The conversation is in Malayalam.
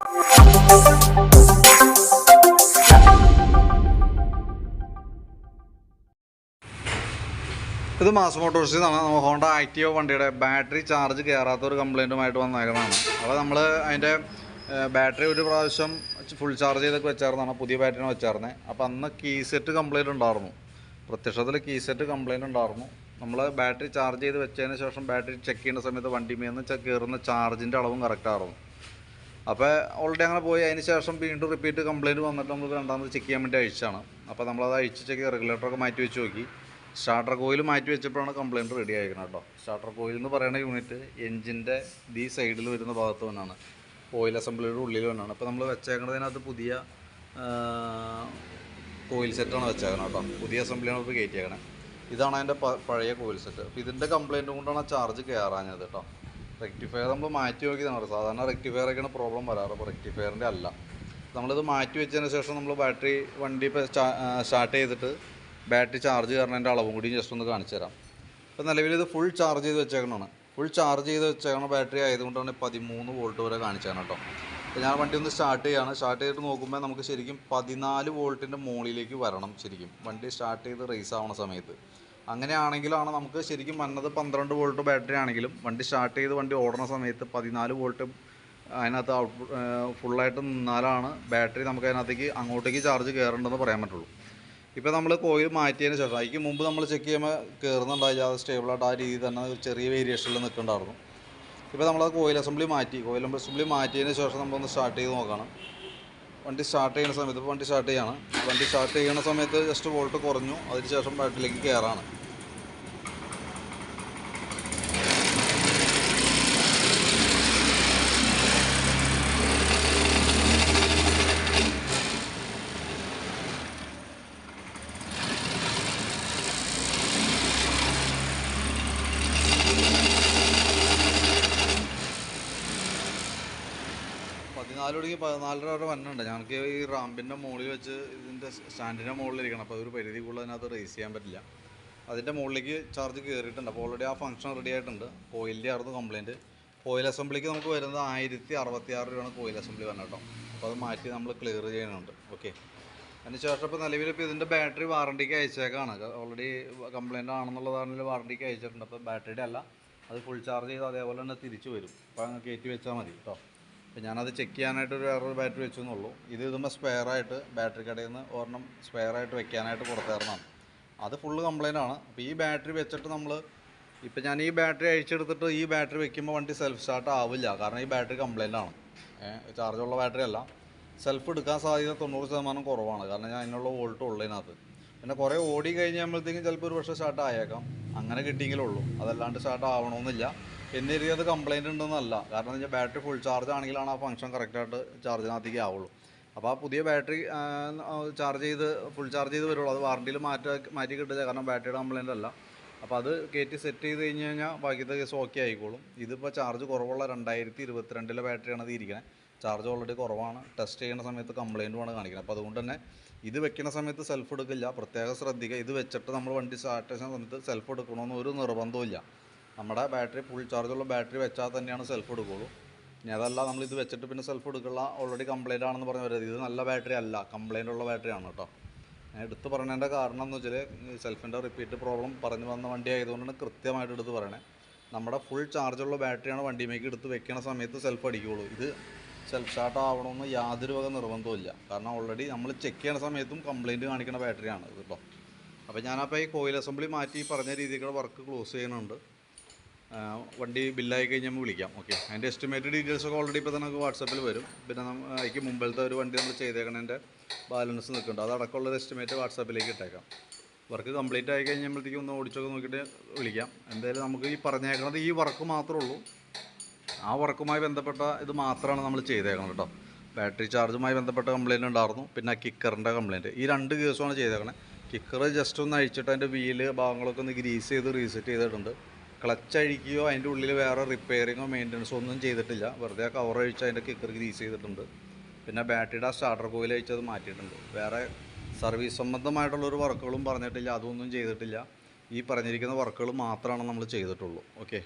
ഇത് മാസ് മോട്ടോഴ്സിൽ നിന്നാണ്. നമ്മൾ ഹോണ്ട ആക്റ്റീവ വണ്ടിയുടെ ബാറ്ററി ചാർജ് കയറാത്ത ഒരു കംപ്ലയിൻറ്റുമായിട്ട് വന്നേക്കുന്നതാണ്. അപ്പോൾ നമ്മൾ അതിൻ്റെ ബാറ്ററി ഒരു പ്രാവശ്യം ഫുൾ ചാർജ് ചെയ്തൊക്കെ വെച്ചായിരുന്നാണ്, പുതിയ ബാറ്ററിനെ വെച്ചായിരുന്നത്. അപ്പോൾ അന്ന് കീ സെറ്റ് കംപ്ലയിൻറ്റ് ഉണ്ടായിരുന്നു, പ്രത്യക്ഷത്തിൽ കീ സെറ്റ് കംപ്ലയിൻറ്റ് ഉണ്ടായിരുന്നു. നമ്മൾ ബാറ്ററി ചാർജ് ചെയ്ത് വെച്ചതിന് ശേഷം ബാറ്ററി ചെക്ക് ചെയ്യുന്ന സമയത്ത് വണ്ടിമേന്ന് കയറുന്ന ചാർജിൻ്റെ അളവും കറക്റ്റായിരുന്നു. അപ്പോൾ ഓൾറെഡി അങ്ങനെ പോയി. അതിന് ശേഷം വീണ്ടും റിപ്പീറ്റ് കംപ്ലയിൻറ്റ് വന്നിട്ട് നമ്മൾ രണ്ടാമത് ചെക്ക് ചെയ്യാൻ വേണ്ടി അയച്ചാണ്. അപ്പോൾ നമ്മളത് അയച്ച് ചെക്ക് റെഗുലേറ്ററൊക്കെ മാറ്റി വെച്ച് നോക്കി. സ്റ്റാർട്ടർ കോയിൽ മാറ്റി വെച്ചപ്പോഴാണ് കംപ്ലയിൻറ്റ് റെഡി ആയിരിക്കണം കേട്ടോ. സ്റ്റാർട്ടർ കോയിൽ എന്ന് പറയുന്ന യൂണിറ്റ് എഞ്ചിൻ്റെ ഈ സൈഡിൽ വരുന്ന ഭാഗത്ത് തന്നെയാണ്, ഓയിൽ അസംബ്ലിയുടെ ഉള്ളിൽ തന്നെയാണ്. അപ്പോൾ നമ്മൾ വെച്ചേക്കുന്നതിനകത്ത് പുതിയ കോയിൽ സെറ്റാണ് വെച്ചേക്കണം കേട്ടോ. പുതിയ അസംബ്ലിയാണ് ഇപ്പോൾ കയറ്റിയേക്കണേ. ഇതാണ് അതിൻ്റെ പഴയ കോയിൽ സെറ്റ്. അപ്പോൾ ഇതിൻ്റെ കംപ്ലയിൻറ്റ് കൊണ്ടാണ് ചാർജ് കയറാഞ്ഞത് കേട്ടോ. റെക്ടിഫയർ നമ്മൾ മാറ്റി നോക്കിയതാണ്. സാധാരണ റെക്ടിഫയറൊക്കെയാണ് പ്രോബ്ലം വരാറ്, അപ്പോൾ റെക്ടിഫയറിൻ്റെ അല്ല. നമ്മളിത് മാറ്റി വെച്ചതിന് ശേഷം നമ്മൾ ബാറ്ററി വണ്ടി ഇപ്പോൾ സ്റ്റാർട്ട് ചെയ്തിട്ട് ബാറ്ററി ചാർജ് കയറുന്നതിൻ്റെ അളവും കൂടി ജസ്റ്റ് ഒന്ന് കാണിച്ചു തരാം. ഇപ്പോൾ നിലവിൽ ഇത് ഫുൾ ചാർജ് ചെയ്ത് വെച്ചേക്കണതാണ്. ഫുൾ ചാർജ് ചെയ്ത് വെച്ചേക്കണ ബാറ്ററി ആയതുകൊണ്ടാണ് 13 വോൾട്ട് വരെ കാണിച്ചേക്കണം കേട്ടോ. അപ്പോൾ ഞാൻ വണ്ടി ഒന്ന് സ്റ്റാർട്ട് ചെയ്യാണ്. സ്റ്റാർട്ട് ചെയ്തിട്ട് നോക്കുമ്പോൾ നമുക്ക് ശരിക്കും 14 വോൾട്ടിൻ്റെ മുകളിലേക്ക് വരണം. ശരിക്കും വണ്ടി സ്റ്റാർട്ട് ചെയ്ത് റേസ് ആവുന്ന സമയത്ത് അങ്ങനെയാണെങ്കിലാണ് നമുക്ക് ശരിക്കും വന്നത് 12 വോൾട്ട് ബാറ്ററി ആണെങ്കിലും വണ്ടി സ്റ്റാർട്ട് ചെയ്ത് വണ്ടി ഓടുന്ന സമയത്ത് 14 വോൾട്ട് അതിനകത്ത് ഫുള്ളായിട്ട് നിന്നാലാണ് ബാറ്ററി നമുക്ക് അതിനകത്തേക്ക് അങ്ങോട്ടേക്ക് ചാർജ് കയറേണ്ടതെന്ന് പറയാൻ പറ്റുള്ളൂ. ഇപ്പോൾ നമ്മൾ കോയിൽ മാറ്റിയതിന് ശേഷം അതിന് മുമ്പ് നമ്മൾ ചെക്ക് ചെയ്യുമ്പോൾ കയറുന്നുണ്ടായില്ല, അത് സ്റ്റേബിളായിട്ട് ആ രീതിയിൽ തന്നെ ചെറിയ വേരിയേഷനിൽ നിൽക്കുന്നുണ്ടായിരുന്നു. ഇപ്പോൾ നമ്മളത് കോയിൽ അസംബ്ലി മാറ്റിയതിന് ശേഷം നമ്മളൊന്ന് സ്റ്റാർട്ട് ചെയ്ത് നോക്കണം. വണ്ടി സ്റ്റാർട്ട് ചെയ്യുന്ന സമയത്ത് ഇപ്പോൾ വണ്ടി സ്റ്റാർട്ട് ചെയ്യാണ്. വണ്ടി സ്റ്റാർട്ട് ചെയ്യുന്ന സമയത്ത് ജസ്റ്റ് വോൾട്ട് കുറഞ്ഞു, അതിന് ശേഷം ബാറ്ററിയിലേക്ക് കയറാണ്. തുടങ്ങി 14 വരെ വന്നുണ്ട്. ഞങ്ങൾക്ക് ഈ റാമ്പിൻ്റെ മുകളിൽ വെച്ച് ഇതിൻ്റെ സ്റ്റാൻഡിൻ്റെ മുകളിലിരിക്കണം. അപ്പോൾ അതൊരു പരിധി കൂടുതൽ അതിനകത്ത് റേസ് ചെയ്യാൻ പറ്റില്ല. അതിൻ്റെ മുകളിലേക്ക് ചാർജ് കയറിയിട്ടുണ്ട്. അപ്പോൾ ഓൾറെഡി ആ ഫംഗ്ഷൻ റെഡി ആയിട്ടുണ്ട്. കോയിലിൻ്റെ ആയിരുന്നു കംപ്ലയിൻറ്റ്. കോയിൽ അസംബ്ലിക്ക് നമുക്ക് വരുന്നത് 1066 രൂപയാണ് കോയിൽ അസംബ്ലി വന്നത് കേട്ടോ. അപ്പോൾ അത് മാറ്റി നമ്മൾ ക്ലിയർ ചെയ്യുന്നുണ്ട്. ഓക്കെ, അതിന് ശേഷം ഇപ്പോൾ നിലവിൽ ഇപ്പോൾ ഇതിൻ്റെ ബാറ്ററി വാറണ്ടിക്ക് അയച്ചേക്കാണ്. ഓൾറെഡി കംപ്ലയിൻ്റ് ആണെന്നുള്ളതാണെങ്കിൽ വാറണ്ടിക്ക് അയച്ചിട്ടുണ്ട്. അപ്പോൾ ബാറ്ററിയുടെ അല്ല, അത് ഫുൾ ചാർജ് ചെയ്ത് അതേപോലെ തന്നെ തിരിച്ചു വരും. അപ്പോൾ അങ്ങ് കയറ്റി വെച്ചാൽ മതി കേട്ടോ. അപ്പോൾ ഞാനത് ചെക്ക് ചെയ്യാനായിട്ട് വേറൊരു ബാറ്ററി വെച്ചെന്നുള്ളൂ. ഇതുമ്പോൾ സ്പെയറായിട്ട് ബാറ്ററി കടയിൽ നിന്ന് ഒരെണ്ണം സ്പെയറായിട്ട് വെക്കാനായിട്ട് കൊടുത്തായിരുന്നാണ്. അത് ഫുള്ള് കംപ്ലയിൻ്റ് ആണ്. അപ്പോൾ ഈ ബാറ്ററി വെച്ചിട്ട് ഇപ്പോൾ ഞാൻ ഈ ബാറ്ററി അഴിച്ചെടുത്തിട്ട് ഈ ബാറ്ററി വെക്കുമ്പോൾ വണ്ടി സെൽഫ് സ്റ്റാർട്ട് ആവില്ല. കാരണം ഈ ബാറ്ററി കംപ്ലയിൻ്റ് ആണ്. ചാർജുള്ള ബാറ്ററി അല്ല. സെൽഫ് എടുക്കാൻ സാധ്യത 90% കുറവാണ്. കാരണം ഞാൻ അതിനുള്ള വോൾട്ട് ഉള്ളതിനകത്ത്. പിന്നെ കുറേ ഓടി കഴിഞ്ഞ് കഴിയുമ്പോഴത്തേക്കും ചിലപ്പോൾ ഒരു പക്ഷേ സ്റ്റാർട്ട് ആയേക്കാം. അങ്ങനെ കിട്ടിയെങ്കിലേ ഉള്ളൂ, അതല്ലാണ്ട് സ്റ്റാർട്ട് ആവണമെന്നില്ല. എന്ന് കരുതി അത് കംപ്ലയിൻ്റ് ഉണ്ടെന്നല്ല. കാരണം എന്താ വെച്ചാൽ ബാറ്ററി ഫുൾ ചാർജ് ആണെങ്കിലാണ് ആ ഫംഗ്ഷൻ കറക്റ്റായിട്ട് ചാർജിനകത്തേക്ക് ആവുള്ളൂ. അപ്പോൾ ആ പുതിയ ബാറ്ററി ഫുൾ ചാർജ് ചെയ്ത് വരുള്ളൂ. അത് വാറണ്ടിയിൽ മാറ്റി കിട്ടില്ല, കാരണം ബാറ്ററിയുടെ കംപ്ലയിൻ്റ് അല്ല. അപ്പോൾ അത് കയറ്റി സെറ്റ് ചെയ്ത് കഴിഞ്ഞ് കഴിഞ്ഞാൽ ബാക്കിയത്തെ കേസ് ഓക്കെ ആയിക്കോളും. ഇതിപ്പോൾ ചാർജ് കുറവുള്ള 2022 ബാറ്ററിയാണ് ഇത് ഇരിക്കുന്നത്. ചാർജ് ഓൾറെഡി കുറവാണ്. ടെസ്റ്റ് ചെയ്യുന്ന സമയത്ത് കംപ്ലയിൻറ്റുമാണ് കാണിക്കുന്നത്. അപ്പോൾ അതുകൊണ്ട് തന്നെ ഇത് വെക്കുന്ന സമയത്ത് സെൽഫ് എടുക്കില്ല, പ്രത്യേകം ശ്രദ്ധിക്കുക. ഇത് വെച്ചിട്ട് നമ്മൾ വണ്ടി സ്റ്റാർട്ട് ചെയ്യുന്ന സമയത്ത് സെൽഫ് എടുക്കണമെന്ന് ഒരു നിർബന്ധമില്ല. നമ്മുടെ ബാറ്ററി ഫുൾ ചാർജുള്ള ബാറ്ററി വെച്ചാൽ തന്നെയാണ് സെൽഫ് എടുക്കുകയുള്ളൂ. ഇനി അതല്ല നമ്മളിത് വെച്ചിട്ട് പിന്നെ സെൽഫ് എടുക്കില്ല, ഓൾറെഡി കംപ്ലയിൻ്റ് ആണെന്ന് പറഞ്ഞ് വരരുത്. ഇത് നല്ല ബാറ്ററി അല്ല, കംപ്ലയിൻ്റ് ഉള്ള ബാറ്ററിയാണ് കേട്ടോ. ഞാൻ എടുത്ത് പറയേണ്ട കാരണം എന്ന് വെച്ചാൽ സെൽഫിൻ്റെ റിപ്പീറ്റ് പ്രോബ്ലം പറഞ്ഞു വന്ന വണ്ടി ആയതുകൊണ്ടാണ് കൃത്യമായിട്ട് എടുത്ത് പറയണേ. നമ്മുടെ ഫുൾ ചാർജുള്ള ബാറ്ററിയാണ് വണ്ടിയിലേക്ക് എടുത്ത് വെക്കുന്ന സമയത്ത് സെൽഫ് അടിക്കുകയുള്ളൂ. ഇത് സെൽഫ് സ്റ്റാർട്ട് ആവണമെന്ന് യാതൊരു വക നിർബന്ധമില്ല. കാരണം ഓൾറെഡി നമ്മൾ ചെക്ക് ചെയ്യുന്ന സമയത്തും കംപ്ലയിൻറ്റ് കാണിക്കുന്ന ബാറ്ററിയാണ് ഇത് കേട്ടോ. അപ്പോൾ ഞാനപ്പോൾ ഈ കോയിൽ അസംബ്ലി മാറ്റി പറഞ്ഞ രീതിക്കുള്ള വർക്ക് ക്ലോസ് ചെയ്യുന്നുണ്ട്. വണ്ടി ബില്ലായി കഴിഞ്ഞാൽ വിളിക്കാം. ഓക്കെ, അതിൻ്റെ എസ്റ്റിമേറ്റ് ഡീറ്റെയിൽസൊക്കെ ഓൾറെഡി ഇപ്പോൾ തന്നെ നമുക്ക് വാട്സപ്പിൽ വരും. പിന്നെ അതിക്ക് മുമ്പിലത്തെ ഒരു വണ്ടി നമ്മൾ ചെയ്തേക്കണതിൻ്റെ ബാലൻസ് നിൽക്കുന്നുണ്ട്, അതടക്കമുള്ളൊരു എസ്റ്റിമേറ്റ് വാട്സപ്പിലേക്ക് ഇട്ടേക്കാം. വർക്ക് കംപ്ലീറ്റ് ആയി കഴിഞ്ഞപ്പോഴത്തേക്കും ഒന്ന് ഓടിച്ചൊക്കെ നോക്കിയിട്ട് വിളിക്കാം. എന്തായാലും നമുക്ക് ഈ പറഞ്ഞേക്കണത് ഈ വർക്ക് മാത്രമേ ഉള്ളൂ. ആ വർക്കുമായി ബന്ധപ്പെട്ട ഇത് മാത്രമാണ് നമ്മൾ ചെയ്തേക്കണം കേട്ടോ. ബാറ്ററി ചാർജുമായി ബന്ധപ്പെട്ട കംപ്ലയിൻറ്റ് ഉണ്ടായിരുന്നു, പിന്നെ കിക്കറിൻ്റെ കംപ്ലയിൻറ്റ്. ഈ 2 കേസുമാണ് ചെയ്തേക്കണേ. കിക്കർ ജസ്റ്റ് ഒന്ന് അഴിച്ചിട്ട് അതിൻ്റെ വീല് ഭാഗങ്ങളൊക്കെ ഒന്ന് ഗ്രീസ് ചെയ്ത് റീസെറ്റ് ചെയ്തിട്ടുണ്ട്. ക്ലച്ച് അഴിക്കുകയോ അതിൻ്റെ ഉള്ളിൽ വേറെ റിപ്പയറിങ്ങോ മെയിൻ്റനൻസോ ഒന്നും ചെയ്തിട്ടില്ല. വെറുതെ കവർ അഴിച്ച് അതിൻ്റെ കിക്കർ ഗ്രീസ് ചെയ്തിട്ടുണ്ട്. പിന്നെ ബാറ്ററിയുടെ സ്റ്റാർട്ടർ കോയിൽ അഴിച്ചത് മാറ്റിയിട്ടുണ്ട്. വേറെ സർവീസ് സംബന്ധമായിട്ടുള്ളൊരു വർക്കുകളും പറഞ്ഞിട്ടില്ല, അതൊന്നും ചെയ്തിട്ടില്ല. ഈ പറഞ്ഞിരിക്കുന്ന വർക്കുകൾ മാത്രമാണ് നമ്മൾ ചെയ്തിട്ടുള്ളൂ. ഓക്കെ.